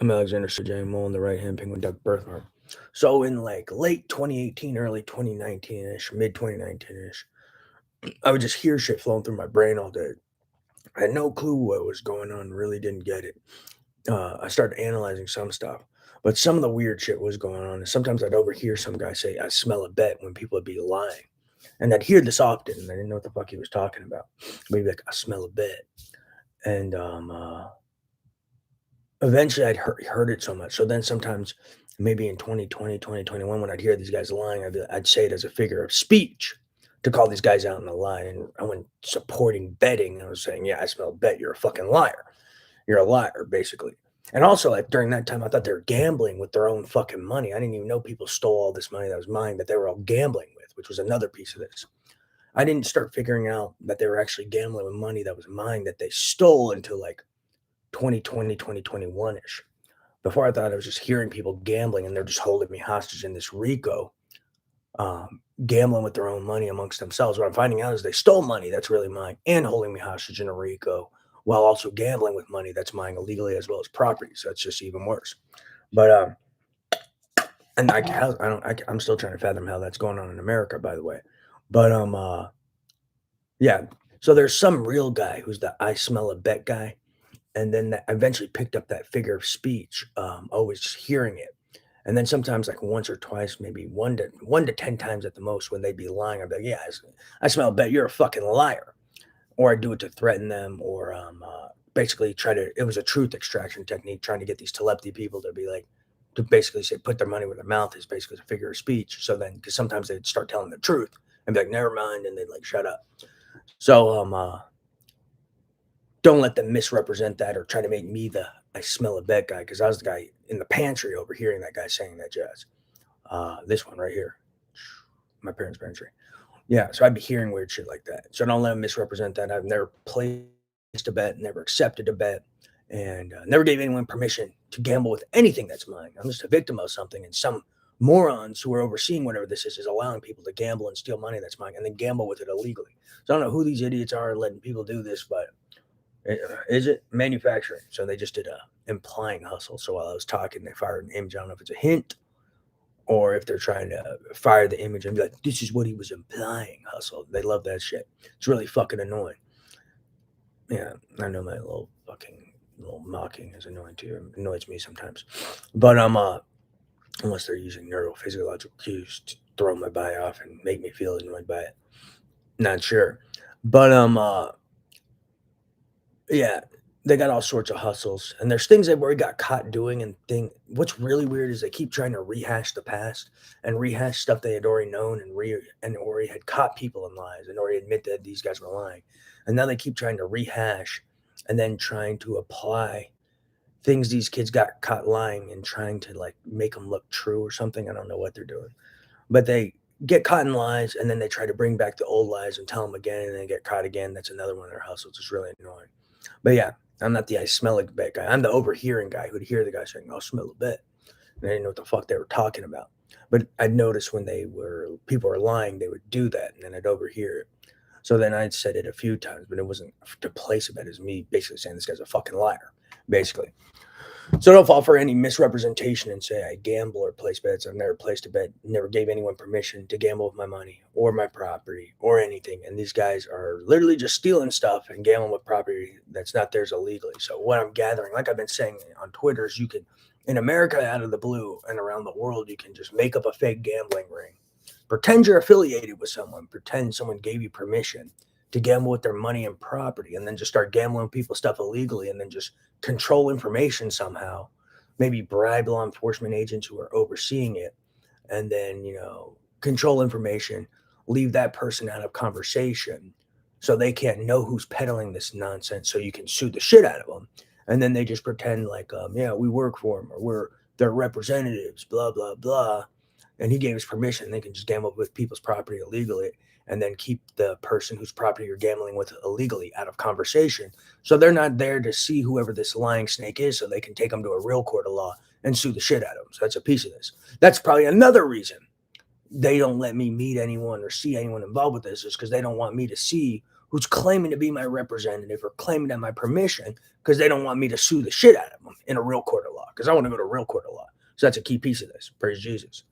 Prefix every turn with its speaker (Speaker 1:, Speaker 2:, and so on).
Speaker 1: I'm Alexander J. Mole in the right hand penguin duck birthmark. So in like late 2018, early 2019 ish, mid 2019 ish, I would just hear shit flowing through my brain all day. I had no clue what was going on, really didn't get it. I started analyzing some stuff, but some of the weird shit was going on. And sometimes I'd overhear some guy say, I smell a bet when people would be lying. And I'd hear this often, and I didn't know what the fuck he was talking about. But he'd be like, I smell a bet. And eventually I'd heard it so much. So then sometimes maybe in 2020, 2021, when I'd hear these guys lying, I'd say it as a figure of speech to call these guys out in the lie. And I went supporting betting. I was saying, yeah, I smell bet. You're a fucking liar. You're a liar, basically. And also, like during that time, I thought they were gambling with their own fucking money. I didn't even know people stole all this money that was mine that they were all gambling with, which was another piece of this. I didn't start figuring out that they were actually gambling with money that was mine that they stole until like 2020, 2021 ish. Before I thought I was just hearing people gambling and they're just holding me hostage in this RICO, gambling with their own money amongst themselves. What I'm finding out is they stole money that's really mine and holding me hostage in a RICO while also gambling with money that's mine illegally as well as property. So it's just even worse. But and I'm still trying to fathom how that's going on in America, by the way. But yeah. So there's some real guy who's the I smell a bet guy, and then I eventually picked up that figure of speech, always just hearing it. And then sometimes like once or twice, maybe one to 10 times at the most when they'd be lying, I'd be like, yeah, I smell bet you're a fucking liar. Or I'd do it to threaten them or basically it was a truth extraction technique, trying to get these telepathy people to be like, to basically say, put their money where their mouth is, basically a figure of speech. So then, because sometimes they'd start telling the truth and be like, never mind. And they'd like, shut up. So, don't let them misrepresent that or try to make me the I smell a bet guy because I was the guy in the pantry overhearing that guy saying that jazz. This one right here, my parents' pantry. Yeah, so I'd be hearing weird shit like that. So don't let them misrepresent that. I've never placed a bet, never accepted a bet, and never gave anyone permission to gamble with anything that's mine. I'm just a victim of something, and some morons who are overseeing whatever this is allowing people to gamble and steal money that's mine and then gamble with it illegally. So I don't know who these idiots are letting people do this, but is it manufacturing? So they just did a implying hustle. So while I was talking, they fired an image. I don't know if it's a hint or if they're trying to fire the image and be like, this is what he was implying hustle. They love that shit. It's really fucking annoying. Yeah, I know my little fucking little mocking is annoying too. It annoys me sometimes. But unless they're using neurophysiological cues to throw my body off and make me feel annoyed by it. Not sure. But yeah, they got all sorts of hustles, and there's things they've already got caught doing. And what's really weird is they keep trying to rehash the past and rehash stuff they had already known and already had caught people in lies and already admit that these guys were lying, and now they keep trying to rehash and then trying to apply things these kids got caught lying and trying to like make them look true or something. I don't know what they're doing, but they get caught in lies and then they try to bring back the old lies and tell them again and then get caught again. That's another one of their hustles. It's really annoying. But yeah, I'm not the I smell a bet guy. I'm the overhearing guy who'd hear the guy saying, I'll smell a bet. And I didn't know what the fuck they were talking about. But I'd notice when people were lying, they would do that and then I'd overhear it. So then I'd said it a few times, but it wasn't to place a bet. It was me basically saying this guy's a fucking liar, basically. So don't fall for any misrepresentation and say I gamble or place bets. I've never placed a bet, never gave anyone permission to gamble with my money or my property or anything. And these guys are literally just stealing stuff and gambling with property that's not theirs illegally. So what I'm gathering, like I've been saying on Twitter, is you can, in America, out of the blue and around the world, you can just make up a fake gambling ring. Pretend you're affiliated with someone. Pretend someone gave you permission to gamble with their money and property and then just start gambling with people's stuff illegally and then just control information somehow, maybe bribe law enforcement agents who are overseeing it, and then, control information, leave that person out of conversation so they can't know who's peddling this nonsense so you can sue the shit out of them. And then they just pretend like, yeah, we work for them or we're their representatives, blah, blah, blah. And he gave us permission. They can just gamble with people's property illegally and then keep the person whose property you're gambling with illegally out of conversation. So they're not there to see whoever this lying snake is so they can take them to a real court of law and sue the shit out of them. So that's a piece of this. That's probably another reason they don't let me meet anyone or see anyone involved with this, is because they don't want me to see who's claiming to be my representative or claiming to have my permission because they don't want me to sue the shit out of them in a real court of law because I want to go to a real court of law. So that's a key piece of this. Praise Jesus.